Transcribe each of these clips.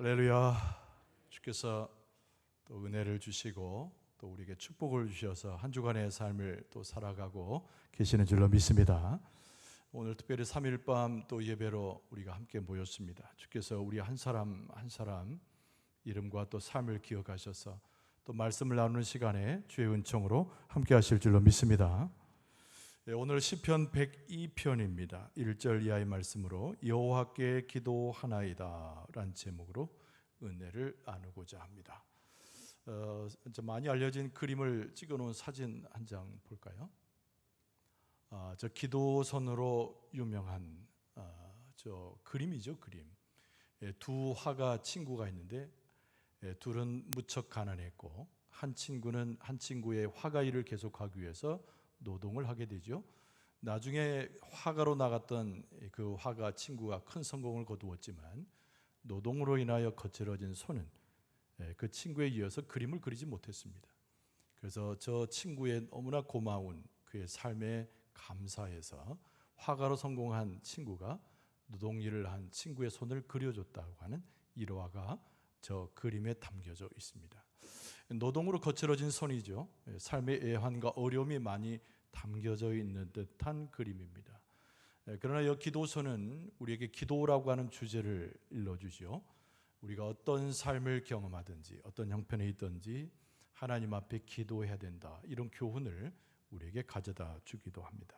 할렐루야. 주께서 또 은혜를 주시고 또 우리에게 축복을 주셔서 한 주간의 삶을 또 살아가고 계시는 줄로 믿습니다. 오늘 특별히 3일 밤 또 예배로 우리가 함께 모였습니다. 주께서 우리 한 사람 한 사람 이름과 또 삶을 기억하셔서 또 말씀을 나누는 시간에 주의 은총으로 함께 하실 줄로 믿습니다. 오늘 시편 102편입니다. 1절 이하의 말씀으로 여호와께 기도하나이다 라는 제목으로 은혜를 나누고자 합니다. 많이 알려진 그림을 찍어놓은 사진 한 장 볼까요? 저 기도선으로 유명한 저 그림이죠, 그림. 두 화가 친구가 있는데 둘은 무척 가난했고 한 친구는 한 친구의 화가 일을 계속하기 위해서 노동을 하게 되죠. 나중에 화가로 나갔던 그 화가 친구가 큰 성공을 거두었지만 노동으로 인하여 거칠어진 손은 그 친구에 이어서 그림을 그리지 못했습니다. 그래서 저 친구의 너무나 고마운 그의 삶에 감사해서 화가로 성공한 친구가 노동일을 한 친구의 손을 그려줬다고 하는 일화가 저 그림에 담겨져 있습니다. 노동으로 거칠어진 손이죠. 삶의 애환과 어려움이 많이 담겨져 있는 듯한 그림입니다. 그러나 이 기도서는 우리에게 기도라고 하는 주제를 일러주죠. 우리가 어떤 삶을 경험하든지 어떤 형편에 있든지 하나님 앞에 기도해야 된다, 이런 교훈을 우리에게 가져다 주기도 합니다.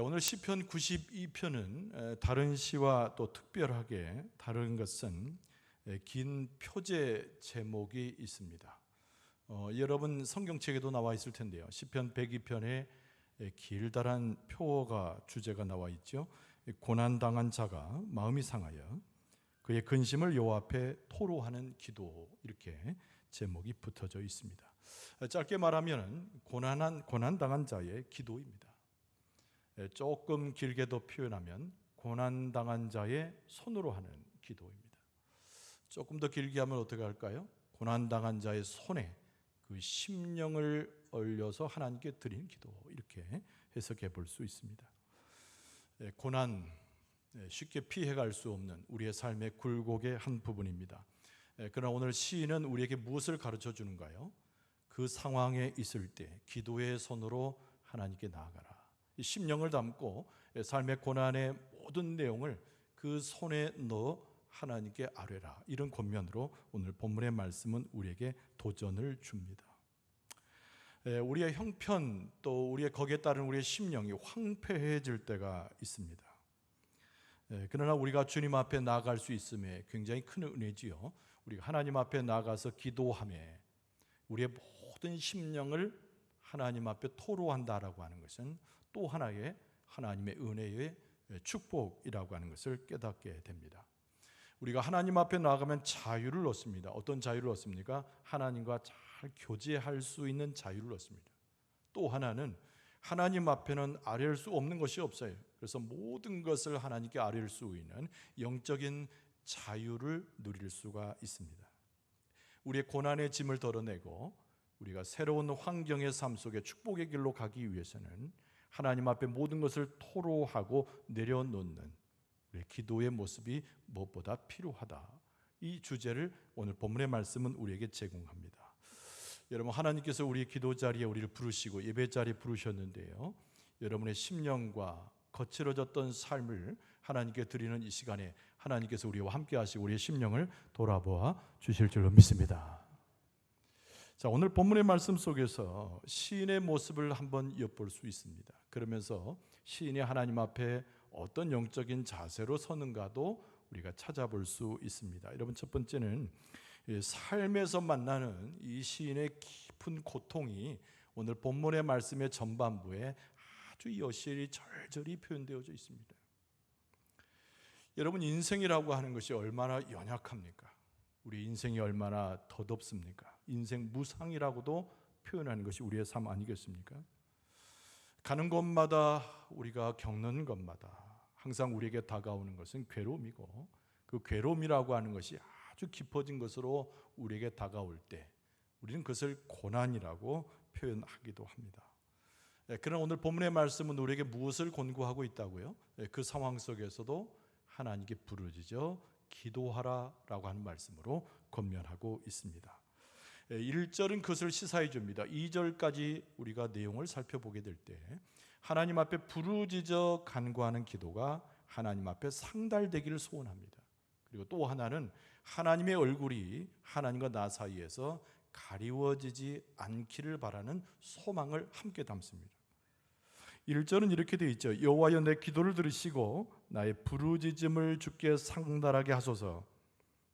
오늘 시편 92편은 다른 시와 또 특별하게 다른 것은 긴 표제 제목이 있습니다. 여러분 성경책에도 나와 있을 텐데요. 시편 102편에 길다란 표어가 주제가 나와 있죠. 고난당한 자가 마음이 상하여 그의 근심을 여호와 앞에 토로하는 기도, 이렇게 제목이 붙어져 있습니다. 짧게 말하면 고난당한 자의 기도입니다. 조금 길게도 표현하면 고난당한 자의 손으로 하는 기도입니다. 조금 더 길게 하면 어떻게 할까요? 고난당한 자의 손에 그 심령을 얼려서 하나님께 드리는 기도, 이렇게 해석해 볼 수 있습니다. 고난, 쉽게 피해갈 수 없는 우리의 삶의 굴곡의 한 부분입니다. 그러나 오늘 시인은 우리에게 무엇을 가르쳐 주는가요? 그 상황에 있을 때 기도의 손으로 하나님께 나아가라. 이 심령을 담고 삶의 고난의 모든 내용을 그 손에 넣어 하나님께 아뢰라, 이런 권면으로 오늘 본문의 말씀은 우리에게 도전을 줍니다. 우리의 형편 또 우리의 거기에 따른 우리의 심령이 황폐해질 때가 있습니다. 그러나 우리가 주님 앞에 나아갈 수 있음에 굉장히 큰 은혜지요. 우리가 하나님 앞에 나아가서 기도함에 우리의 모든 심령을 하나님 앞에 토로한다라고 하는 것은 또 하나의 하나님의 은혜의 축복이라고 하는 것을 깨닫게 됩니다. 우리가 하나님 앞에 나아가면 자유를 얻습니다. 어떤 자유를 얻습니까? 하나님과 잘 교제할 수 있는 자유를 얻습니다. 또 하나는 하나님 앞에는 아뢰할 수 없는 것이 없어요. 그래서 모든 것을 하나님께 아뢰할 수 있는 영적인 자유를 누릴 수가 있습니다. 우리의 고난의 짐을 덜어내고 우리가 새로운 환경의 삶 속에 축복의 길로 가기 위해서는 하나님 앞에 모든 것을 토로하고 내려놓는 우리의 기도의 모습이 무엇보다 필요하다. 이 주제를 오늘 본문의 말씀은 우리에게 제공합니다. 여러분, 하나님께서 우리 기도 자리에 우리를 부르시고 예배 자리에 부르셨는데요, 여러분의 심령과 거칠어졌던 삶을 하나님께 드리는 이 시간에 하나님께서 우리와 함께 하시고 우리의 심령을 돌아보아 주실 줄로 믿습니다. 자, 오늘 본문의 말씀 속에서 시인의 모습을 한번 엿볼 수 있습니다. 그러면서 시인이 하나님 앞에 어떤 영적인 자세로 서는가도 우리가 찾아볼 수 있습니다. 여러분, 첫 번째는 삶에서 만나는 이 시인의 깊은 고통이 오늘 본문의 말씀의 전반부에 아주 여실히 절절히 표현되어져 있습니다. 여러분, 인생이라고 하는 것이 얼마나 연약합니까? 우리 인생이 얼마나 덧없습니까? 인생 무상이라고도 표현하는 것이 우리의 삶 아니겠습니까? 가는 곳마다 우리가 겪는 것마다 항상 우리에게 다가오는 것은 괴로움이고, 그 괴로움이라고 하는 것이 아주 깊어진 것으로 우리에게 다가올 때 우리는 그것을 고난이라고 표현하기도 합니다. 그러나 오늘 본문의 말씀은 우리에게 무엇을 권고하고 있다고요? 그 상황 속에서도 하나님께 부르짖어 기도하라라고 하는 말씀으로 권면하고 있습니다. 1절은 그것을 시사해 줍니다. 2절까지 우리가 내용을 살펴보게 될 때 하나님 앞에 부르짖어 간구하는 기도가 하나님 앞에 상달되기를 소원합니다. 그리고 또 하나는 하나님의 얼굴이 하나님과 나 사이에서 가리워지지 않기를 바라는 소망을 함께 담습니다. 1절은 이렇게 되어 있죠. 여호와여 내 기도를 들으시고 나의 부르짖음을 주께 상달하게 하소서.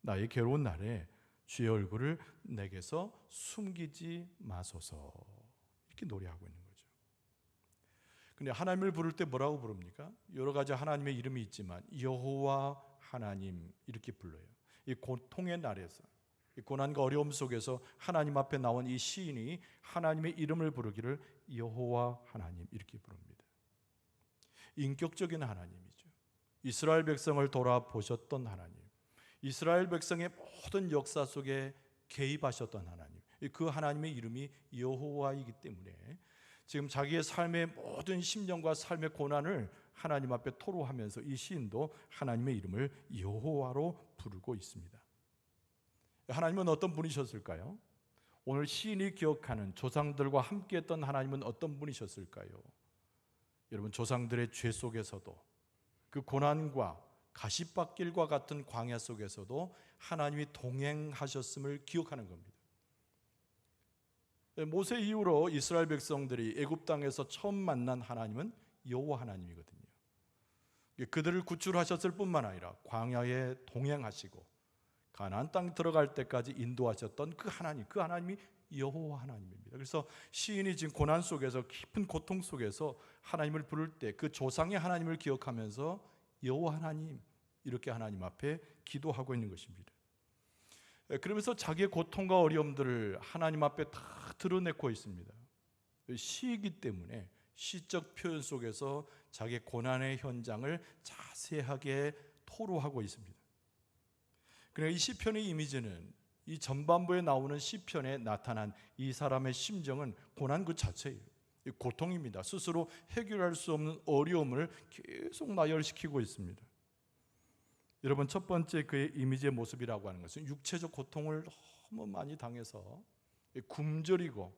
나의 괴로운 날에 주의 얼굴을 내게서 숨기지 마소서. 이렇게 노래하고 있는 거죠. 근데 하나님을 부를 때 뭐라고 부릅니까? 여러 가지 하나님의 이름이 있지만 여호와 하나님 이렇게 불러요. 이 고통의 날에서, 이 고난과 어려움 속에서 하나님 앞에 나온 이 시인이 하나님의 이름을 부르기를 여호와 하나님 이렇게 부릅니다. 인격적인 하나님이죠. 이스라엘 백성을 돌아보셨던 하나님, 이스라엘 백성의 모든 역사 속에 개입하셨던 하나님, 그 하나님의 이름이 여호와이기 때문에 지금 자기의 삶의 모든 심령과 삶의 고난을 하나님 앞에 토로하면서 이 시인도 하나님의 이름을 여호와로 부르고 있습니다. 하나님은 어떤 분이셨을까요? 오늘 시인이 기억하는 조상들과 함께했던 하나님은 어떤 분이셨을까요? 여러분, 조상들의 죄 속에서도 그 고난과 가시밭길과 같은 광야 속에서도 하나님이 동행하셨음을 기억하는 겁니다. 모세 이후로 이스라엘 백성들이 애굽 땅에서 처음 만난 하나님은 여호와 하나님이거든요. 그들을 구출하셨을 뿐만 아니라 광야에 동행하시고 가나안 땅 들어갈 때까지 인도하셨던 그 하나님이 여호와 하나님입니다. 그래서 시인이 지금 고난 속에서 깊은 고통 속에서 하나님을 부를 때 그 조상의 하나님을 기억하면서 여호와 하나님 이렇게 하나님 앞에 기도하고 있는 것입니다. 그러면서 자기의 고통과 어려움들을 하나님 앞에 다 드러내고 있습니다. 시이기 때문에 시적 표현 속에서 자기의 고난의 현장을 자세하게 토로하고 있습니다. 그러니까 이 시편의 이미지는 이 전반부에 나오는 시편에 나타난 이 사람의 심정은 고난 그 자체예요. 고통입니다. 스스로 해결할 수 없는 어려움을 계속 나열시키고 있습니다. 여러분, 첫 번째 그의 이미지의 모습이라고 하는 것은 육체적 고통을 너무 많이 당해서 굶주리고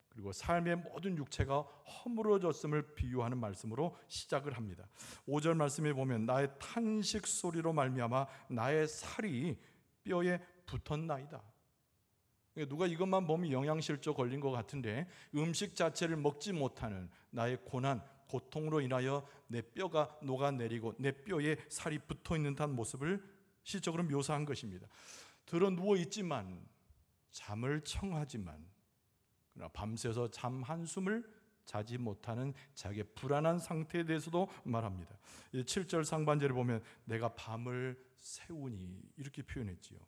그리고 삶의 모든 육체가 허물어졌음을 비유하는 말씀으로 시작을 합니다. 5절 말씀에 보면 나의 탄식 소리로 말미암아 나의 살이 뼈에 붙었나이다. 누가 이것만 보면 영양실조 걸린 것 같은데 음식 자체를 먹지 못하는 나의 고난, 고통으로 인하여 내 뼈가 녹아내리고 내 뼈에 살이 붙어있는 듯한 모습을 시적으로 묘사한 것입니다. 들어 누워있지만 잠을 청하지만 그러나 밤새서 잠 한숨을 자지 못하는 자기의 불안한 상태에 대해서도 말합니다. 7절 상반절에 보면 내가 밤을 새우니 이렇게 표현했지요.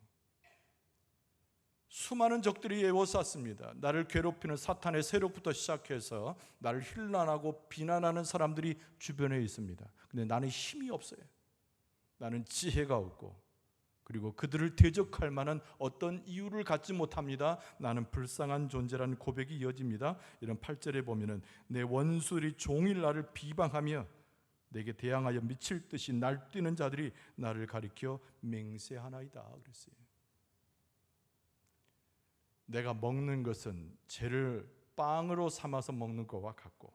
수많은 적들이 에워쌌습니다. 나를 괴롭히는 사탄의 세력부터 시작해서 나를 힐난하고 비난하는 사람들이 주변에 있습니다. 근데 나는 힘이 없어요. 나는 지혜가 없고 그리고 그들을 대적할 만한 어떤 이유를 갖지 못합니다. 나는 불쌍한 존재라는 고백이 이어집니다. 이런 8절에 보면은 내 원수들이 종일 나를 비방하며 내게 대항하여 미칠 듯이 날뛰는 자들이 나를 가리켜 맹세하나이다 그랬어요. 내가 먹는 것은 죄를 빵으로 삼아서 먹는 것과 같고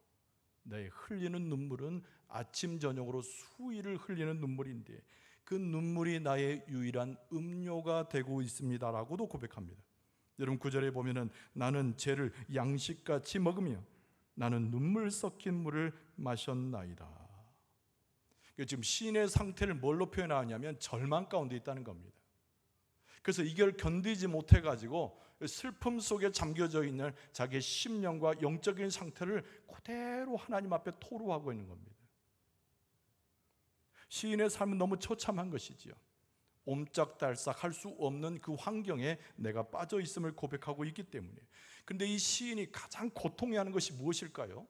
내 흘리는 눈물은 아침 저녁으로 수일을 흘리는 눈물인데 그 눈물이 나의 유일한 음료가 되고 있습니다라고도 고백합니다. 여러분 9절에 보면은 나는 죄를 양식같이 먹으며 나는 눈물 섞인 물을 마셨나이다. 지금 시인의 상태를 뭘로 표현하냐면 절망 가운데 있다는 겁니다. 그래서 이걸 견디지 못해가지고 슬픔 속에 잠겨져 있는 자기의 심령과 영적인 상태를 그대로 하나님 앞에 토로하고 있는 겁니다. 시인의 삶은 너무 처참한 것이지요. 옴짝달싹 할 수 없는 그 환경에 내가 빠져 있음을 고백하고 있기 때문에. 그런데 이 시인이 가장 고통해하는 것이 무엇일까요?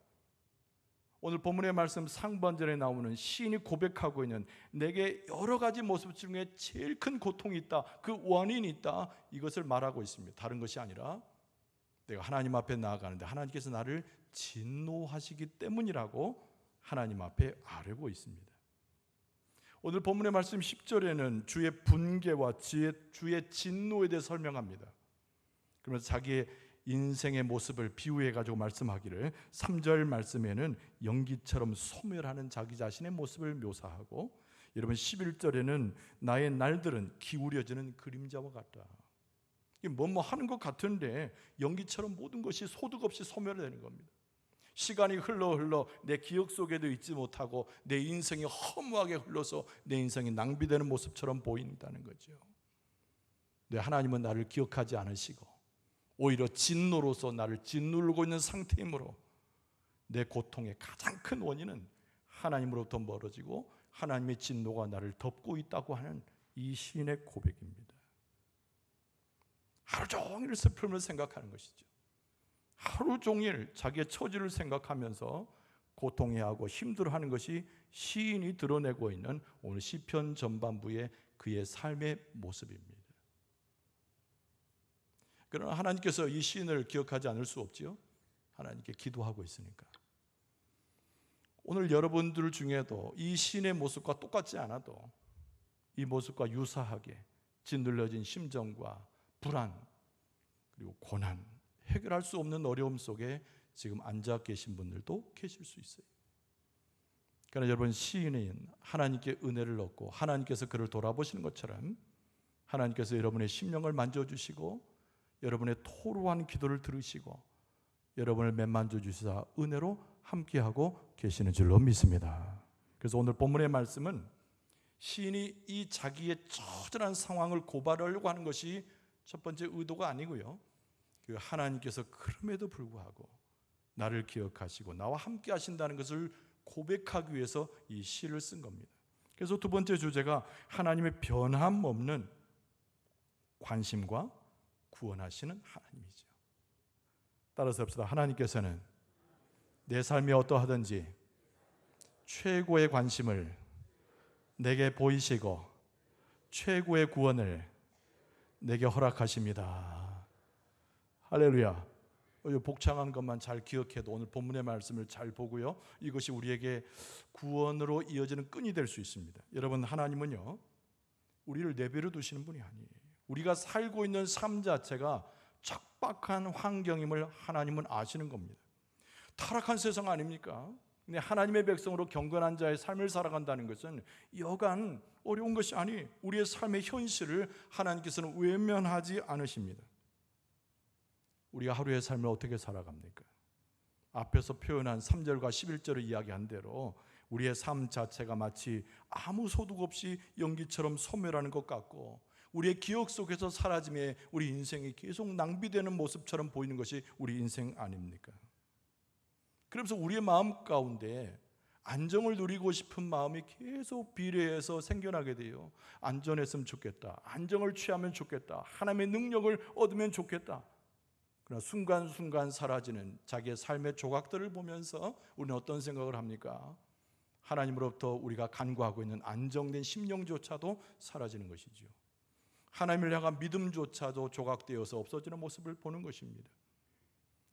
오늘 본문의 말씀 상반절에 나오는 시인이 고백하고 있는 내게 여러 가지 모습 중에 제일 큰 고통이 있다, 그 원인이 있다, 이것을 말하고 있습니다. 다른 것이 아니라 내가 하나님 앞에 나아가는데 하나님께서 나를 진노하시기 때문이라고 하나님 앞에 아뢰고 있습니다. 오늘 본문의 말씀 10절에는 주의 분개와 주의 진노에 대해 설명합니다. 그러면서 자기의 인생의 모습을 비유해 가지고 말씀하기를 3절 말씀에는 연기처럼 소멸하는 자기 자신의 모습을 묘사하고, 여러분 11절에는 나의 날들은 기울여지는 그림자와 같다. 뭐뭐 하는 것 같은데 연기처럼 모든 것이 소득 없이 소멸되는 겁니다. 시간이 흘러 내 기억 속에도 있지 못하고 내 인생이 허무하게 흘러서 내 인생이 낭비되는 모습처럼 보인다는 거죠. 네, 하나님은 나를 기억하지 않으시고 오히려 진노로서 나를 짓누르고 있는 상태이므로 내 고통의 가장 큰 원인은 하나님으로부터 멀어지고 하나님의 진노가 나를 덮고 있다고 하는 이 시인의 고백입니다. 하루 종일 슬픔을 생각하는 것이죠. 하루 종일 자기의 처지를 생각하면서 고통해하고 힘들어하는 것이 시인이 드러내고 있는 오늘 시편 전반부의 그의 삶의 모습입니다. 그러나 하나님께서 이 시인을 기억하지 않을 수 없지요. 하나님께 기도하고 있으니까. 오늘 여러분들 중에도 이 시인의 모습과 똑같지 않아도 이 모습과 유사하게 짓눌려진 심정과 불안 그리고 고난, 해결할 수 없는 어려움 속에 지금 앉아 계신 분들도 계실 수 있어요. 그러나 여러분, 시인은 하나님께 은혜를 얻고 하나님께서 그를 돌아보시는 것처럼 하나님께서 여러분의 심령을 만져주시고 여러분의 토로한 기도를 들으시고 여러분을 매만져 주시사 은혜로 함께하고 계시는 줄로 믿습니다. 그래서 오늘 본문의 말씀은 시인이 이 자기의 처절한 상황을 고발하려고 하는 것이 첫 번째 의도가 아니고요, 그 하나님께서 그럼에도 불구하고 나를 기억하시고 나와 함께 하신다는 것을 고백하기 위해서 이 시를 쓴 겁니다. 그래서 두 번째 주제가 하나님의 변함없는 관심과 구원하시는 하나님이죠. 따라서 합시다. 하나님께서는 내 삶이 어떠하든지 최고의 관심을 내게 보이시고 최고의 구원을 내게 허락하십니다. 할렐루야. 복창한 것만 잘 기억해도 오늘 본문의 말씀을 잘 보고요, 이것이 우리에게 구원으로 이어지는 끈이 될 수 있습니다. 여러분, 하나님은요 우리를 내버려 두시는 분이 아니에요. 우리가 살고 있는 삶 자체가 척박한 환경임을 하나님은 아시는 겁니다. 타락한 세상 아닙니까? 근데 하나님의 백성으로 경건한 자의 삶을 살아간다는 것은 여간 어려운 것이 아니, 우리의 삶의 현실을 하나님께서는 외면하지 않으십니다. 우리가 하루의 삶을 어떻게 살아갑니까? 앞에서 표현한 3절과 11절을 이야기한 대로 우리의 삶 자체가 마치 아무 소득 없이 연기처럼 소멸하는 것 같고 우리의 기억 속에서 사라짐에 우리 인생이 계속 낭비되는 모습처럼 보이는 것이 우리 인생 아닙니까? 그러면서 우리의 마음 가운데 안정을 누리고 싶은 마음이 계속 비례해서 생겨나게 돼요. 안전했으면 좋겠다, 안정을 취하면 좋겠다, 하나님의 능력을 얻으면 좋겠다. 그러나 순간순간 사라지는 자기의 삶의 조각들을 보면서 우리는 어떤 생각을 합니까? 하나님으로부터 우리가 간구하고 있는 안정된 심령조차도 사라지는 것이죠. 하나님을 향한 믿음조차도 조각되어서 없어지는 모습을 보는 것입니다.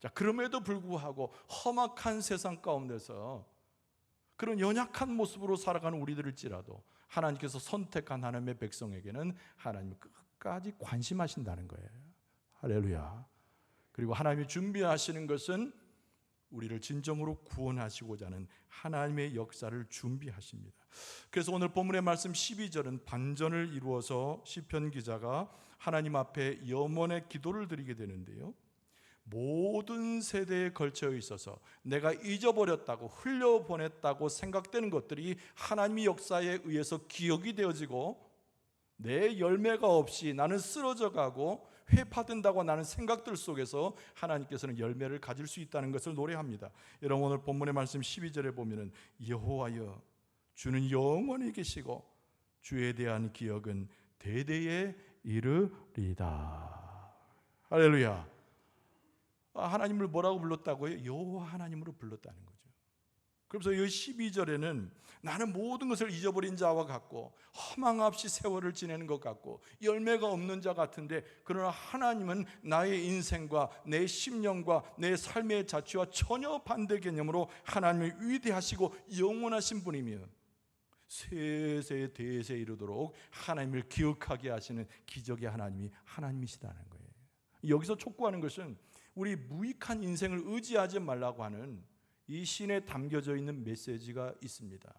자, 그럼에도 불구하고 험악한 세상 가운데서 그런 연약한 모습으로 살아가는 우리들일지라도 하나님께서 선택한 하나님의 백성에게는 하나님이 끝까지 관심하신다는 거예요. 할렐루야. 그리고 하나님이 준비하시는 것은 우리를 진정으로 구원하시고자 하는 하나님의 역사를 준비하십니다. 그래서 오늘 본문의 말씀 12절은 반전을 이루어서 시편 기자가 하나님 앞에 염원의 기도를 드리게 되는데요, 모든 세대에 걸쳐 있어서 내가 잊어버렸다고 흘려보냈다고 생각되는 것들이 하나님의 역사에 의해서 기억이 되어지고 내 열매가 없이 나는 쓰러져 가고 회파된다고 나는 생각들 속에서 하나님께서는 열매를 가질 수 있다는 것을 노래합니다. 여러분, 오늘 본문의 말씀 12절에 보면은 여호와여 주는 영원히 계시고 주에 대한 기억은 대대에 이르리다. 할렐루야. 하나님을 뭐라고 불렀다고요? 여호와 하나님으로 불렀다는 거죠. 그래서 이 12절에는 나는 모든 것을 잊어버린 자와 같고 허망 없이 세월을 지내는 것 같고 열매가 없는 자 같은데, 그러나 하나님은 나의 인생과 내 심령과 내 삶의 자취와 전혀 반대 개념으로 하나님이 위대하시고 영원하신 분이며 세세 대세 이르도록 하나님을 기억하게 하시는 기적의 하나님이 하나님이시다는 거예요. 여기서 촉구하는 것은 우리 무익한 인생을 의지하지 말라고 하는 이 신에 담겨져 있는 메시지가 있습니다.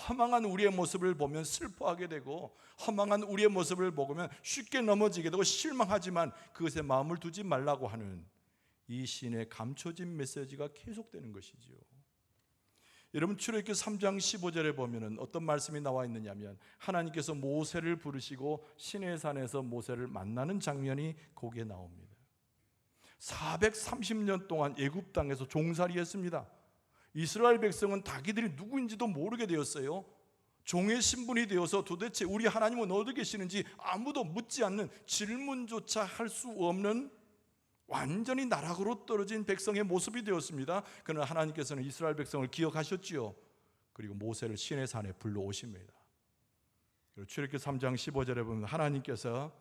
허망한 우리의 모습을 보면 슬퍼하게 되고, 허망한 우리의 모습을 보면 쉽게 넘어지게 되고 실망하지만 그것에 마음을 두지 말라고 하는 이 신의 감춰진 메시지가 계속되는 것이죠. 여러분, 출애굽기 3장 15절에 보면은 어떤 말씀이 나와 있느냐면, 하나님께서 모세를 부르시고 시내산에서 모세를 만나는 장면이 거기에 나옵니다. 430년 동안 애굽 땅에서 종살이했습니다. 이스라엘 백성은 자기들이 누구인지도 모르게 되었어요. 종의 신분이 되어서 도대체 우리 하나님은 어디 계시는지 아무도 묻지 않는, 질문조차 할 수 없는 완전히 나락으로 떨어진 백성의 모습이 되었습니다. 그러나 하나님께서는 이스라엘 백성을 기억하셨지요. 그리고 모세를 시내산에 불러오십니다. 출애굽기 3장 15절에 보면 하나님께서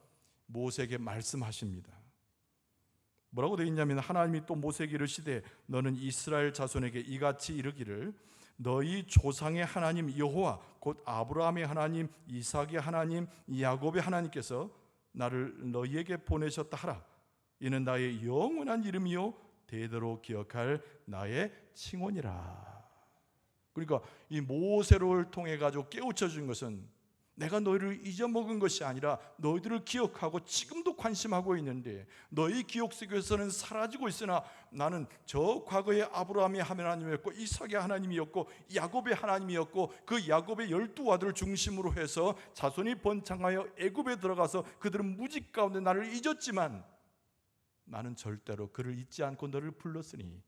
모세에게 말씀하십니다. 뭐라고 되어 있냐면, 하나님이 또 모세에게 이르시되 너는 이스라엘 자손에게 이같이 이르기를, 너희 조상의 하나님 여호와 곧 아브라함의 하나님, 이삭의 하나님, 야곱의 하나님께서 나를 너희에게 보내셨다 하라. 이는 나의 영원한 이름이요 대대로 기억할 나의 칭언이라. 그러니까 이 모세를 통해 가지고 깨우쳐 준 것은, 내가 너희를 잊어먹은 것이 아니라 너희들을 기억하고 지금도 관심하고 있는데, 너희 기억 속에서는 사라지고 있으나 나는 저 과거의 아브라함의 하나님이었고 이삭의 하나님이었고 야곱의 하나님이었고, 그 야곱의 12 아들을 중심으로 해서 자손이 번창하여 애굽에 들어가서 그들은 무직 가운데 나를 잊었지만 나는 절대로 그를 잊지 않고 너를 불렀으니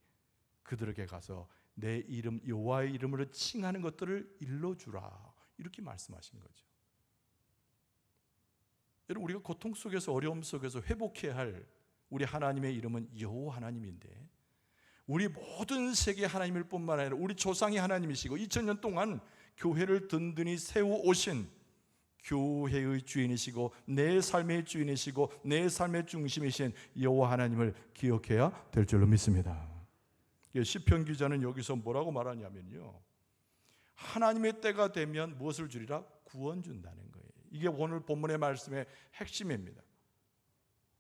그들에게 가서 내 이름 여호와의 이름으로 칭하는 것들을 일러주라. 이렇게 말씀하신 거죠. 여러분, 우리가 고통 속에서, 어려움 속에서 회복해야 할 우리 하나님의 이름은 여호와 하나님인데, 우리 모든 세계 하나님일 뿐만 아니라 우리 조상의 하나님이시고 2000년 동안 교회를 든든히 세워오신 교회의 주인이시고 내 삶의 주인이시고 내 삶의 중심이신 여호와 하나님을 기억해야 될 줄로 믿습니다. 시편 기자는 여기서 뭐라고 말하냐면요, 하나님의 때가 되면 무엇을 주리라? 구원 준다는 거예요. 이게 오늘 본문의 말씀의 핵심입니다.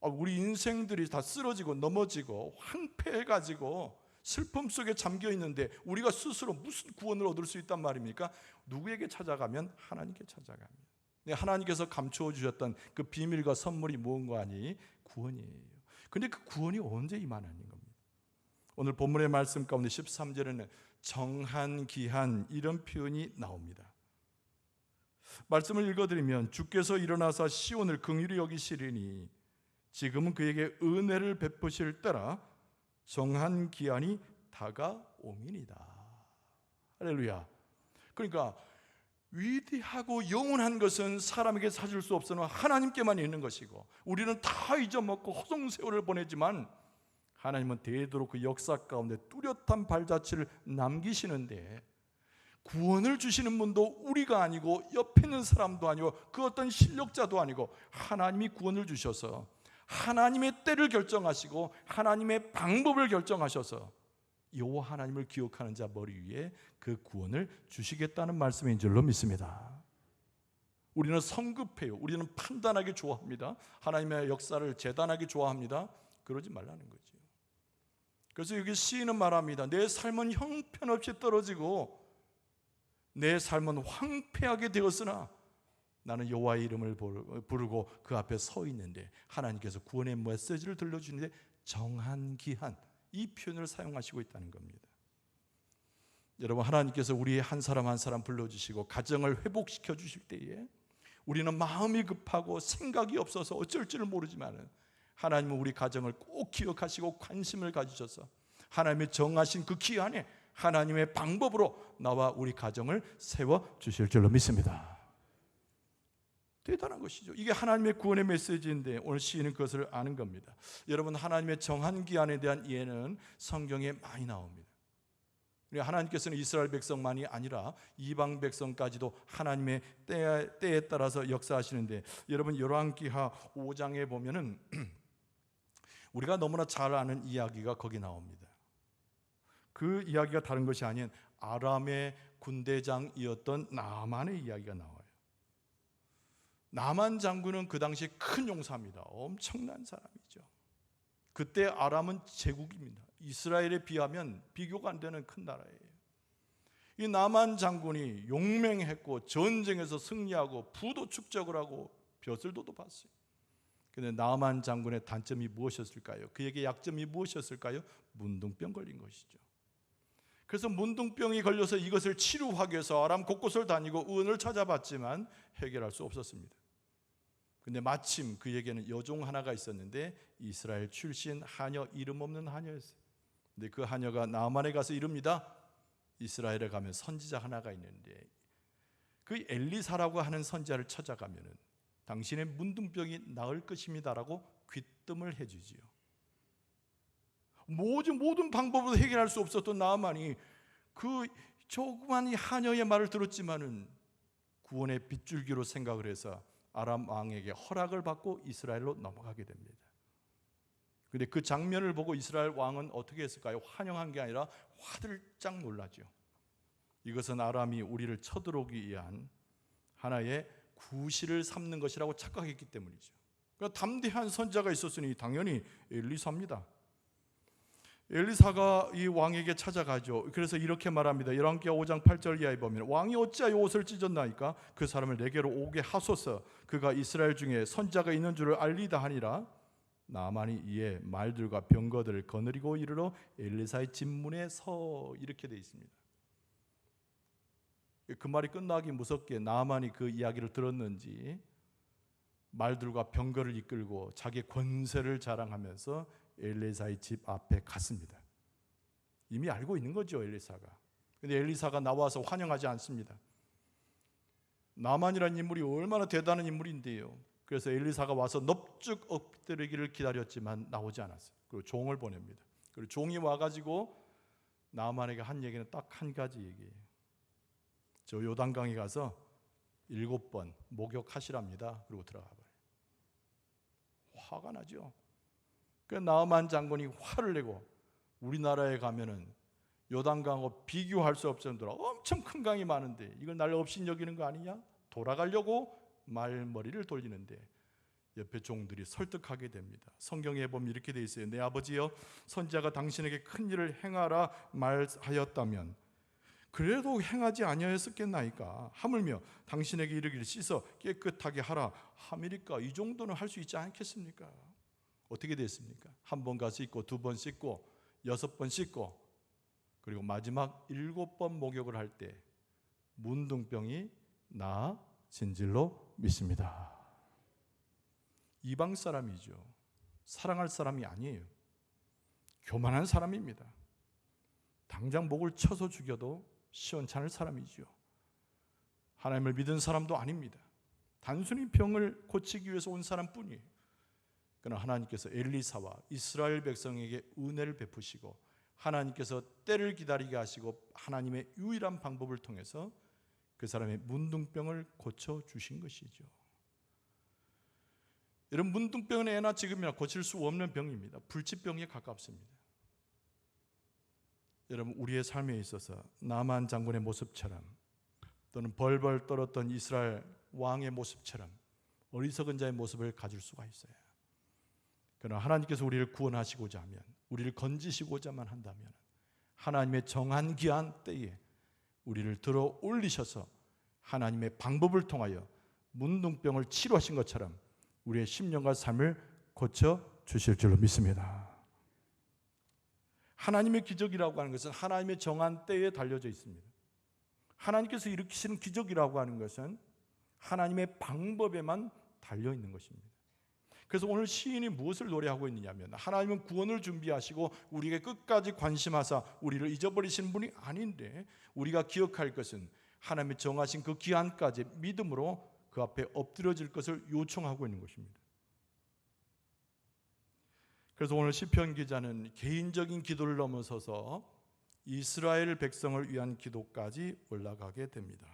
우리 인생들이 다 쓰러지고 넘어지고 황폐해가지고 슬픔 속에 잠겨 있는데 우리가 스스로 무슨 구원을 얻을 수 있단 말입니까? 누구에게 찾아가면? 하나님께 찾아가면. 하나님께서 감추어 주셨던 그 비밀과 선물이 무언가 하니 구원이에요. 그런데 그 구원이 언제 임하는 겁니다. 오늘 본문의 말씀 가운데 13절에는 정한 기한, 이런 표현이 나옵니다. 말씀을 읽어드리면, 주께서 일어나사 시온을 긍휼히 여기시리니 지금은 그에게 은혜를 베푸실 때라, 정한 기한이 다가오미니이다. 할렐루야. 그러니까 위대하고 영원한 것은 사람에게 찾을 수 없으나 하나님께만 있는 것이고, 우리는 다 잊어먹고 허송세월을 보내지만 하나님은 되도록 그 역사 가운데 뚜렷한 발자취를 남기시는데, 구원을 주시는 분도 우리가 아니고 옆에 있는 사람도 아니고 그 어떤 실력자도 아니고 하나님이 구원을 주셔서 하나님의 때를 결정하시고 하나님의 방법을 결정하셔서 여호와 하나님을 기억하는 자 머리 위에 그 구원을 주시겠다는 말씀인 줄로 믿습니다. 우리는 성급해요. 우리는 판단하기 좋아합니다. 하나님의 역사를 재단하기 좋아합니다. 그러지 말라는 거죠. 그래서 여기 시인은 말합니다. 내 삶은 형편없이 떨어지고 내 삶은 황폐하게 되었으나 나는 여호와의 이름을 부르고 그 앞에 서 있는데, 하나님께서 구원의 메시지를 들려주는데 정한 기한, 이 표현을 사용하시고 있다는 겁니다. 여러분, 하나님께서 우리 한 사람 한 사람 불러주시고 가정을 회복시켜 주실 때에 우리는 마음이 급하고 생각이 없어서 어쩔 줄을 모르지만 하나님은 우리 가정을 꼭 기억하시고 관심을 가지셔서 하나님의 정하신 그 기한에 하나님의 방법으로 나와 우리 가정을 세워주실 줄로 믿습니다. 대단한 것이죠. 이게 하나님의 구원의 메시지인데 오늘 시인은 그것을 아는 겁니다. 여러분, 하나님의 정한 기한에 대한 이해는 성경에 많이 나옵니다. 하나님께서는 이스라엘 백성만이 아니라 이방 백성까지도 하나님의 때에 따라서 역사하시는데, 여러분 열왕기하 5장에 보면은 우리가 너무나 잘 아는 이야기가 거기 나옵니다. 그 이야기가 다른 것이 아닌 아람의 군대장이었던 나만의 이야기가 나와요. 나만 장군은 그 당시 큰 용사입니다. 엄청난 사람이죠. 그때 아람은 제국입니다. 이스라엘에 비하면 비교가 안 되는 큰 나라예요. 이 나만 장군이 용맹했고 전쟁에서 승리하고 부도 축적을 하고 벼슬도도 봤어요. 그런데 나만 장군의 단점이 무엇이었을까요? 그에게 약점이 무엇이었을까요? 문둥병 걸린 것이죠. 그래서 문둥병이 걸려서 이것을 치료하기 위해서 아람 곳곳을 다니고 은을 찾아봤지만 해결할 수 없었습니다. 근데 마침 그에게는 여종 하나가 있었는데 이스라엘 출신 하녀, 이름 없는 하녀였어요. 근데 그 하녀가 나만에 가서 이릅니다. 이스라엘에 가면 선지자 하나가 있는데 그 엘리사라고 하는 선지자를 찾아가면은 당신의 문둥병이 나을 것입니다라고 귀뜸을 해주지요. 모든 방법으로 해결할 수 없었던 나만이 그 조그만 하녀의 말을 들었지만은 구원의 빗줄기로 생각을 해서 아람 왕에게 허락을 받고 이스라엘로 넘어가게 됩니다. 그런데 그 장면을 보고 이스라엘 왕은 어떻게 했을까요? 환영한 게 아니라 화들짝 놀라죠. 이것은 아람이 우리를 쳐들어오기 위한 하나의 구실을 삼는 것이라고 착각했기 때문이죠. 그러니까 담대한 선지자가 있었으니 당연히 엘리사입니다. 엘리사가 이 왕에게 찾아가죠. 그래서 이렇게 말합니다. 열왕기하 5장 8절 이하에 보면 왕이 어찌하여 옷을 찢었나이까? 그 사람을 내게로 오게 하소서. 그가 이스라엘 중에 선지자가 있는 줄을 알리다 하니라. 나만이 이에 말들과 병거들을 거느리고 이르러 엘리사의 집문에 서, 이렇게 되어 있습니다. 그 말이 끝나기 무섭게 나만이 그 이야기를 들었는지 말들과 병거를 이끌고 자기 권세를 자랑하면서 엘리사의 집 앞에 갔습니다. 이미 알고 있는 거죠, 엘리사가. 그런데 엘리사가 나와서 환영하지 않습니다. 나만이라는 인물이 얼마나 대단한 인물인데요. 그래서 엘리사가 와서 넙죽 엎드리기를 기다렸지만 나오지 않았어요. 그리고 종을 보냅니다. 그리고 종이 와가지고 나만에게 한 얘기는 딱 한 가지 얘기예요. 저 요단강에 가서 7번 목욕하시랍니다. 그리고 들어가 버려요. 화가 나죠. 그 나만 장군이 화를 내고 우리나라에 가면은 요단강하고 비교할 수 없을 정도로 엄청 큰 강이 많은데 이걸 날 업신여기는 거 아니냐? 돌아가려고 말머리를 돌리는데 옆에 종들이 설득하게 됩니다. 성경에 보면 이렇게 돼 있어요. 내 아버지여, 선지자가 당신에게 큰 일을 행하라 말하였다면 그래도 행하지 아니하였겠나이까? 하물며 당신에게 이르기를 씻어 깨끗하게 하라 함이니까 이 정도는 할 수 있지 않겠습니까? 어떻게 됐습니까? 한 번 가서 씻고 2번 씻고 6번 씻고 그리고 마지막 7번 목욕을 할 때 문둥병이 나아진 줄로 믿습니다. 이방 사람이죠. 사랑할 사람이 아니에요. 교만한 사람입니다. 당장 목을 쳐서 죽여도 시원찮을 사람이죠. 하나님을 믿은 사람도 아닙니다. 단순히 병을 고치기 위해서 온 사람뿐이에요. 그러나 하나님께서 엘리사와 이스라엘 백성에게 은혜를 베푸시고 하나님께서 때를 기다리게 하시고 하나님의 유일한 방법을 통해서 그 사람의 문둥병을 고쳐주신 것이죠. 여러분, 문둥병은 애나 지금이나 고칠 수 없는 병입니다. 불치병에 가깝습니다. 여러분, 우리의 삶에 있어서 나만 장군의 모습처럼 또는 벌벌 떨었던 이스라엘 왕의 모습처럼 어리석은 자의 모습을 가질 수가 있어요. 그러나 하나님께서 우리를 구원하시고자 하면, 우리를 건지시고자만 한다면 하나님의 정한 기한 때에 우리를 들어 올리셔서 하나님의 방법을 통하여 문둥병을 치료하신 것처럼 우리의 심령과 삶을 고쳐주실 줄로 믿습니다. 하나님의 기적이라고 하는 것은 하나님의 정한 때에 달려져 있습니다. 하나님께서 일으키시는 기적이라고 하는 것은 하나님의 방법에만 달려있는 것입니다. 그래서 오늘 시인이 무엇을 노래하고 있느냐면 하나님은 구원을 준비하시고 우리에게 끝까지 관심하사 우리를 잊어버리시는 분이 아닌데 우리가 기억할 것은 하나님의 정하신 그 기한까지 믿음으로 그 앞에 엎드려질 것을 요청하고 있는 것입니다. 그래서 오늘 시편 기자는 개인적인 기도를 넘어서서 이스라엘 백성을 위한 기도까지 올라가게 됩니다.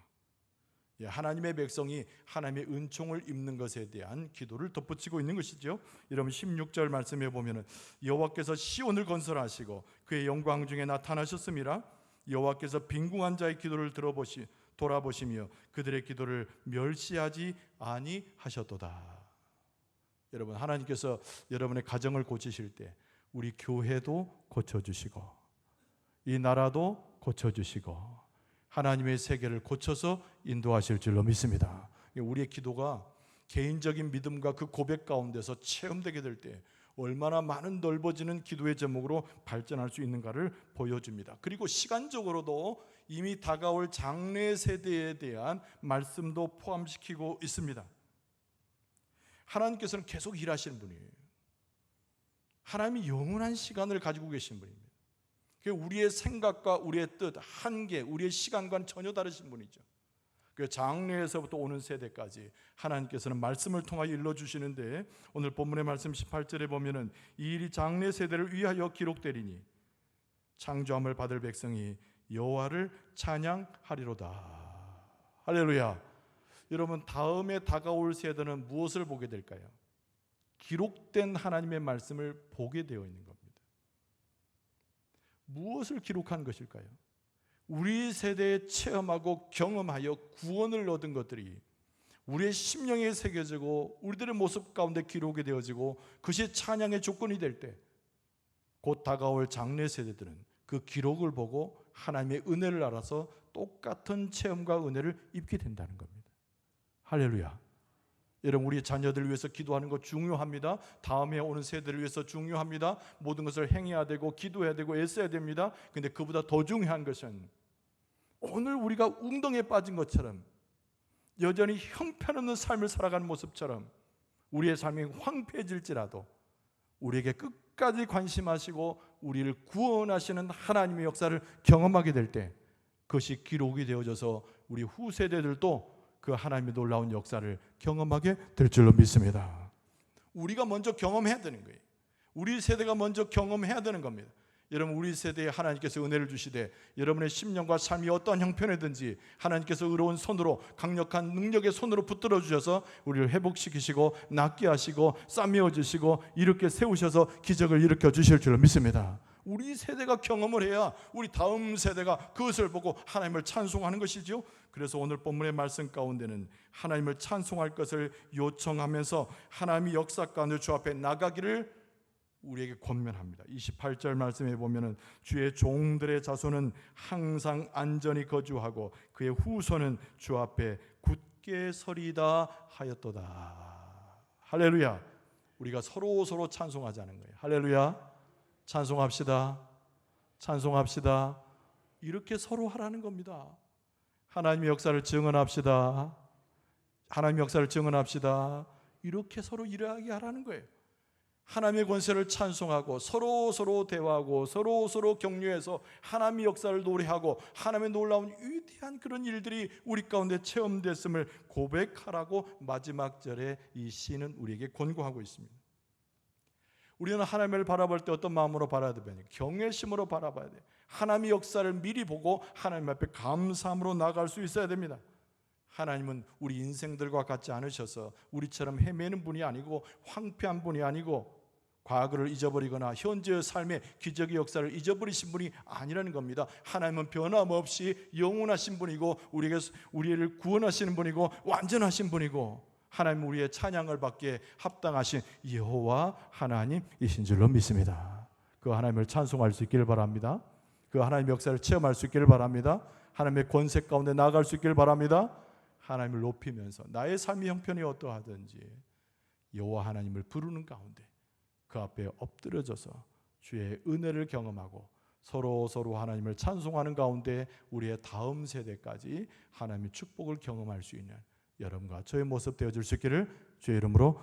하나님의 백성이 하나님의 은총을 입는 것에 대한 기도를 덧붙이고 있는 것이죠. 여러분 16절 말씀에 보면 여호와께서 시온을 건설하시고 그의 영광 중에 나타나셨음이라. 여호와께서 빈궁한 자의 기도를 돌아보시며 그들의 기도를 멸시하지 아니하셨도다. 여러분, 하나님께서 여러분의 가정을 고치실 때 우리 교회도 고쳐주시고 이 나라도 고쳐주시고 하나님의 세계를 고쳐서 인도하실 줄로 믿습니다. 우리의 기도가 개인적인 믿음과 그 고백 가운데서 체험되게 될 때 얼마나 많은 넓어지는 기도의 제목으로 발전할 수 있는가를 보여줍니다. 그리고 시간적으로도 이미 다가올 장래 세대에 대한 말씀도 포함시키고 있습니다. 하나님께서는 계속 일하시는 분이에요. 하나님이 영원한 시간을 가지고 계신 분입니다. 우리의 생각과 우리의 뜻, 한계, 우리의 시간과는 전혀 다르신 분이죠. 그 장래에서부터 오는 세대까지 하나님께서는 말씀을 통하여 일러주시는데, 오늘 본문의 말씀 18절에 보면은 이 일이 장래 세대를 위하여 기록되리니 창조함을 받을 백성이 여호와를 찬양하리로다. 할렐루야. 여러분, 다음에 다가올 세대는 무엇을 보게 될까요? 기록된 하나님의 말씀을 보게 되어 있는 겁니다. 무엇을 기록한 것일까요? 우리 세대에 체험하고 경험하여 구원을 얻은 것들이 우리의 심령에 새겨지고 우리들의 모습 가운데 기록이 되어지고 그것이 찬양의 조건이 될 때 곧 다가올 장래 세대들은 그 기록을 보고 하나님의 은혜를 알아서 똑같은 체험과 은혜를 입게 된다는 겁니다. 할렐루야. 여러분, 우리 자녀들을 위해서 기도하는 것 중요합니다. 다음에 오는 세대를 위해서 중요합니다. 모든 것을 행해야 되고 기도해야 되고 애써야 됩니다. 그런데 그보다 더 중요한 것은 오늘 우리가 웅덩이에 빠진 것처럼 여전히 형편없는 삶을 살아가는 모습처럼 우리의 삶이 황폐해질지라도 우리에게 끝까지 관심하시고 우리를 구원하시는 하나님의 역사를 경험하게 될 때 그것이 기록이 되어져서 우리 후세대들도 그 하나님의 놀라운 역사를 경험하게 될 줄로 믿습니다. 우리가 먼저 경험해야 되는 거예요. 우리 세대가 먼저 경험해야 되는 겁니다. 여러분, 우리 세대에 하나님께서 은혜를 주시되 여러분의 심령과 삶이 어떠한 형편이든지 하나님께서 의로운 손으로, 강력한 능력의 손으로 붙들어 주셔서 우리를 회복시키시고 낫게 하시고 싸매어 주시고 이렇게 세우셔서 기적을 일으켜 주실 줄로 믿습니다. 우리 세대가 경험을 해야 우리 다음 세대가 그것을 보고 하나님을 찬송하는 것이죠. 그래서 오늘 본문의 말씀 가운데는 하나님을 찬송할 것을 요청하면서 하나님의 역사 가운데 주 앞에 나가기를 우리에게 권면합니다. 28절 말씀에 보면은 주의 종들의 자손은 항상 안전히 거주하고 그의 후손은 주 앞에 굳게 서리다 하였도다. 할렐루야. 우리가 서로 찬송하자는 거예요. 할렐루야. 찬송합시다. 찬송합시다. 이렇게 서로 하라는 겁니다. 하나님의 역사를 증언합시다. 하나님의 역사를 증언합시다. 이렇게 서로 일하게 하라는 거예요. 하나님의 권세를 찬송하고 서로 대화하고 서로 격려해서 하나님의 역사를 노래하고 하나님의 놀라운 위대한 그런 일들이 우리 가운데 체험됐음을 고백하라고 마지막 절에 이 시는 우리에게 권고하고 있습니다. 우리는 하나님을 바라볼 때 어떤 마음으로 바라야 되냐? 경외심으로 바라봐야 돼요. 하나님의 역사를 미리 보고 하나님 앞에 감사함으로 나아갈 수 있어야 됩니다. 하나님은 우리 인생들과 같지 않으셔서 우리처럼 헤매는 분이 아니고 황폐한 분이 아니고 과거를 잊어버리거나 현재의 삶의 기적의 역사를 잊어버리신 분이 아니라는 겁니다. 하나님은 변함없이 영원하신 분이고 우리를 구원하시는 분이고 완전하신 분이고 하나님 우리의 찬양을 받기에 합당하신 여호와 하나님이신 줄로 믿습니다. 그 하나님을 찬송할 수 있기를 바랍니다. 그 하나님의 역사를 체험할 수 있기를 바랍니다. 하나님의 권세 가운데 나아갈 수 있기를 바랍니다. 하나님을 높이면서 나의 삶의 형편이 어떠하든지 여호와 하나님을 부르는 가운데 그 앞에 엎드려져서 주의 은혜를 경험하고 서로 하나님을 찬송하는 가운데 우리의 다음 세대까지 하나님의 축복을 경험할 수 있는 여러분과 저의 모습 되어줄 수 있기를 주의 이름으로